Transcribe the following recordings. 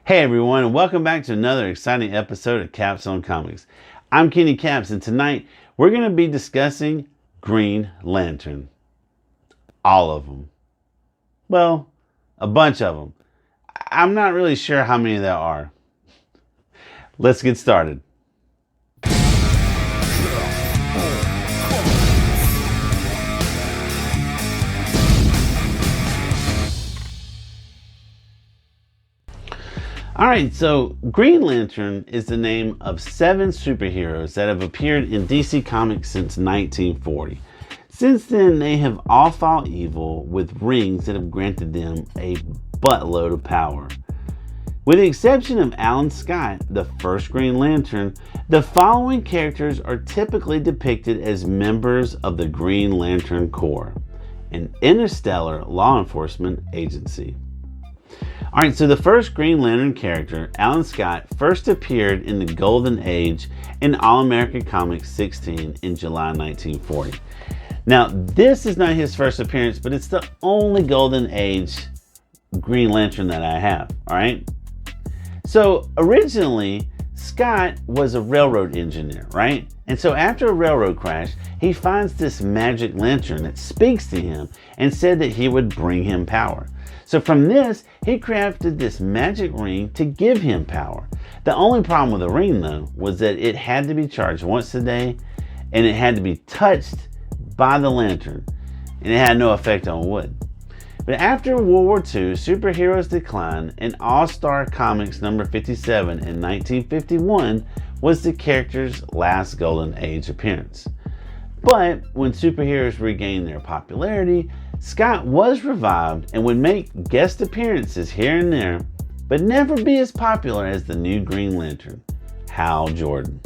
Hey everyone, and welcome back to another exciting episode of Caps on Comics. I'm Kenny Caps, and tonight we're going to be discussing Green Lantern. All of them. Well, a bunch of them. I'm not really sure how many there are. Let's get started. Alright, so Green Lantern is the name of 7 superheroes that have appeared in DC Comics since 1940. Since then, they have all fought evil with rings that have granted them a buttload of power. With the exception of Alan Scott, the first Green Lantern, the following characters are typically depicted as members of the Green Lantern Corps, an interstellar law enforcement agency. Alright, so the first Green Lantern character, Alan Scott, first appeared in the Golden Age in All-American Comics 16 in July 1940. Now, this is not his first appearance, but it's the only Golden Age Green Lantern that I have, alright? So, originally, Scott was a railroad engineer, right? And so after a railroad crash, he finds this magic lantern that speaks to him and said that he would bring him power. So from this, he crafted this magic ring to give him power. The only problem with the ring, though, was that it had to be charged once a day and it had to be touched by the lantern, and it had no effect on wood. But after World War II, superheroes declined, and All-Star Comics number 57 in 1951 was the character's last Golden Age appearance. But when superheroes regained their popularity, Scott was revived and would make guest appearances here and there, but never be as popular as the new Green Lantern, Hal Jordan.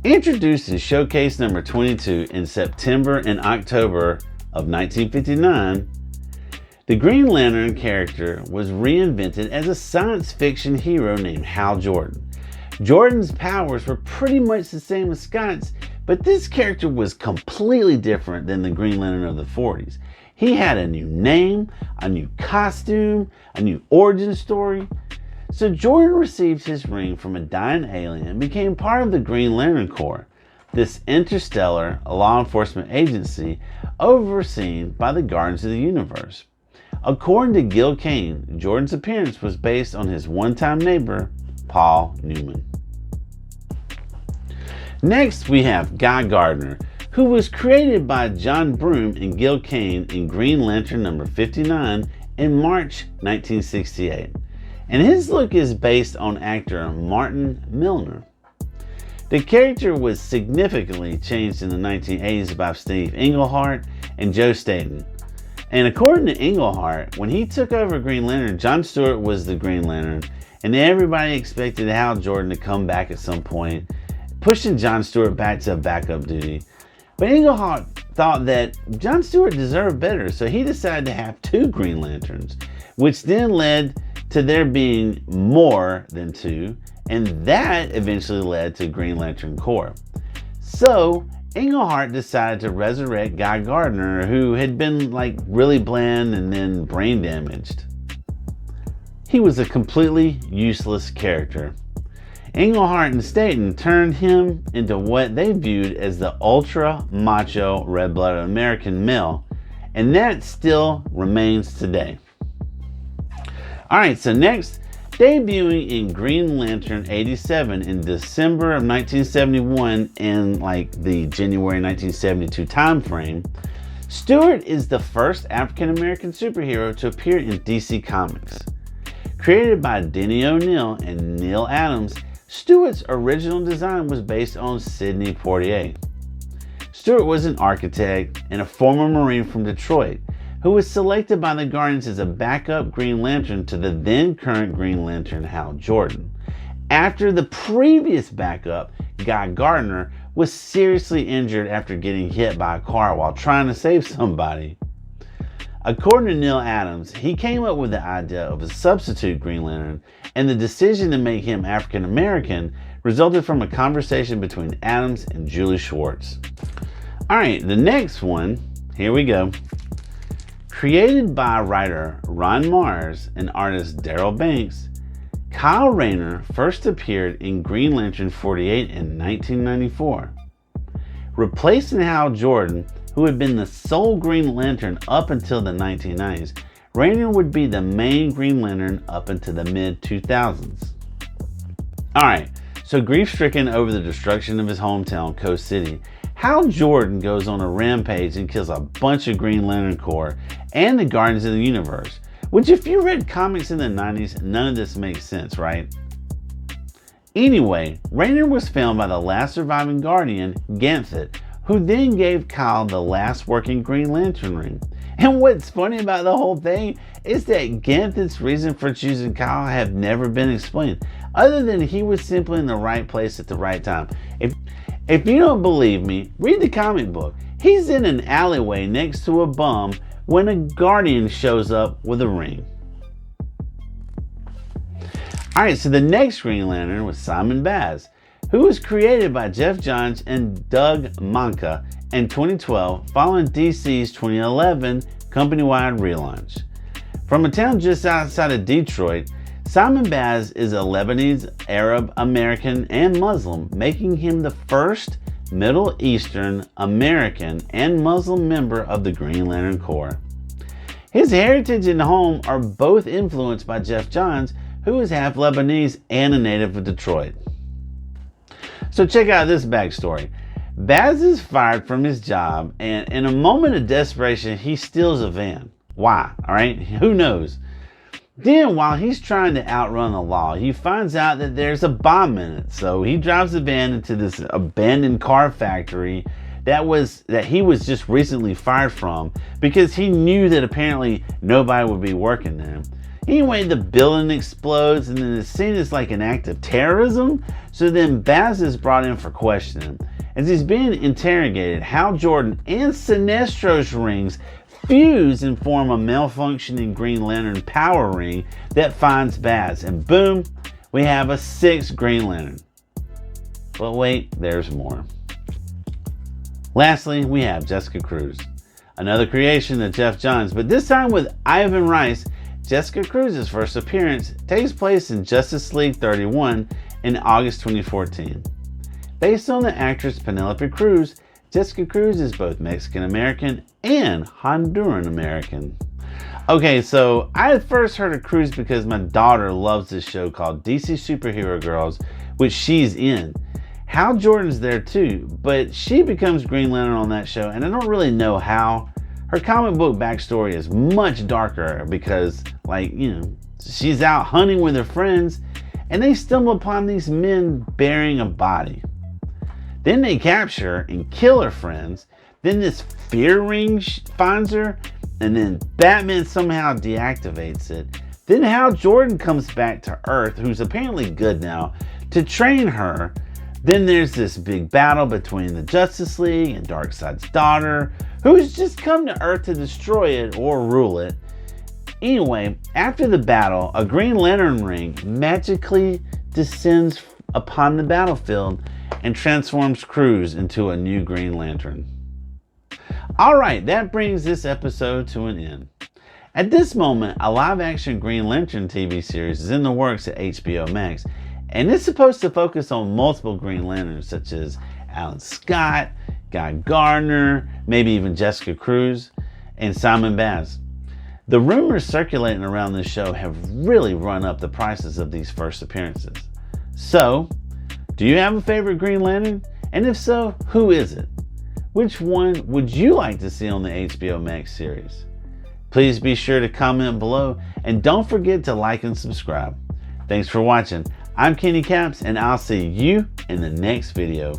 Introduced in Showcase number 22 in September and October of 1959, the Green Lantern character was reinvented as a science fiction hero named Hal Jordan. Jordan's powers were pretty much the same as Scott's, but this character was completely different than the Green Lantern of the 40s. He had a new name, a new costume, a new origin story. So Jordan received his ring from a dying alien and became part of the Green Lantern Corps, this interstellar law enforcement agency overseen by the Guardians of the Universe. According to Gil Kane, Jordan's appearance was based on his one-time neighbor, Paul Newman. Next, we have Guy Gardner, who was created by John Broome and Gil Kane in Green Lantern number 59 in March 1968. And his look is based on actor Martin Milner. The character was significantly changed in the 1980s by Steve Englehart and Joe Staton. And according to Englehart, when he took over Green Lantern, John Stewart was the Green Lantern, and everybody expected Hal Jordan to come back at some point, pushing John Stewart back to backup duty. But Englehart thought that John Stewart deserved better, so he decided to have 2 Green Lanterns, which then led to there being more than 2, and that eventually led to Green Lantern Corps. So Englehart decided to resurrect Guy Gardner, who had been really bland and then brain damaged. He was a completely useless character. Englehart and Staton turned him into what they viewed as the ultra macho red-blooded American male, and that still remains today. Alright, so next, debuting in Green Lantern 87 in December of 1971 in the January 1972 time frame, Stewart is the first African American superhero to appear in DC Comics. Created by Denny O'Neil and Neil Adams, Stewart's original design was based on Sidney Poitier. Stewart was an architect and a former Marine from Detroit who was selected by the Guardians as a backup Green Lantern to the then current Green Lantern Hal Jordan, after the previous backup, Guy Gardner, was seriously injured after getting hit by a car while trying to save somebody. According to Neil Adams, he came up with the idea of a substitute Green Lantern, and the decision to make him African American resulted from a conversation between Adams and Julie Schwartz. Alright, the next one, here we go. Created by writer Ron Mars and artist Daryl Banks, Kyle Rayner first appeared in Green Lantern 48 in 1994. Replacing Hal Jordan, who had been the sole Green Lantern up until the 1990s, Rayner would be the main Green Lantern up into the mid-2000s. Alright, so grief-stricken over the destruction of his hometown, Coast City, Hal Jordan goes on a rampage and kills a bunch of Green Lantern Corps and the Guardians of the Universe. Which, if you read comics in the 90s, none of this makes sense, right? Anyway, Rayner was found by the last surviving Guardian, Ganthet, who then gave Kyle the last working Green Lantern ring. And what's funny about the whole thing is that Ganthet's reason for choosing Kyle have never been explained, other than he was simply in the right place at the right time. If you don't believe me, read the comic book. He's in an alleyway next to a bum when a Guardian shows up with a ring. Alright, so the next Green Lantern was Simon Baz, who was created by Jeff Johns and Doug Manka in 2012 following DC's 2011 company-wide relaunch. From a town just outside of Detroit, Simon Baz is a Lebanese, Arab, American, and Muslim, making him the first Middle Eastern, American, and Muslim member of the Green Lantern Corps. His heritage and home are both influenced by Jeff Johns, who is half Lebanese and a native of Detroit. So check out this backstory. Baz is fired from his job, and in a moment of desperation, he steals a van. Why? Alright, who knows? Then, while he's trying to outrun the law, he finds out that there's a bomb in it. So he drives the van into this abandoned car factory that he was just recently fired from because he knew that apparently nobody would be working there. Anyway, the building explodes and then the scene is like an act of terrorism. So then Baz is brought in for questioning. As he's being interrogated, Hal Jordan and Sinestro's rings fuse and form a malfunctioning Green Lantern power ring that finds Baz, and boom, we have a sixth Green Lantern. But wait, there's more. Lastly, we have Jessica Cruz, another creation of Jeff Johns, but this time with Ivan Rice. Jessica Cruz's first appearance takes place in Justice League 31 in August 2014. Based on the actress Penelope Cruz, Jessica Cruz is both Mexican-American and Honduran-American. Okay, so I had first heard of Cruz because my daughter loves this show called DC Superhero Girls, which she's in. Hal Jordan's there too, but she becomes Green Lantern on that show, and I don't really know how. Her comic book backstory is much darker because, she's out hunting with her friends, and they stumble upon these men burying a body. Then they capture and kill her friends. Then this fear ring finds her, and then Batman somehow deactivates it. Then Hal Jordan comes back to Earth, who's apparently good now, to train her. Then there's this big battle between the Justice League and Darkseid's daughter, who's just come to Earth to destroy it or rule it. Anyway, after the battle, a Green Lantern ring magically descends upon the battlefield and transforms Cruz into a new Green Lantern. Alright, that brings this episode to an end. At this moment, a live-action Green Lantern TV series is in the works at HBO Max, and it's supposed to focus on multiple Green Lanterns such as Alan Scott, Guy Gardner, maybe even Jessica Cruz, and Simon Baz. The rumors circulating around this show have really run up the prices of these first appearances. So, do you have a favorite Green Lantern? And if so, who is it? Which one would you like to see on the HBO Max series? Please be sure to comment below, and don't forget to like and subscribe. Thanks for watching. I'm Kenny Caps, and I'll see you in the next video.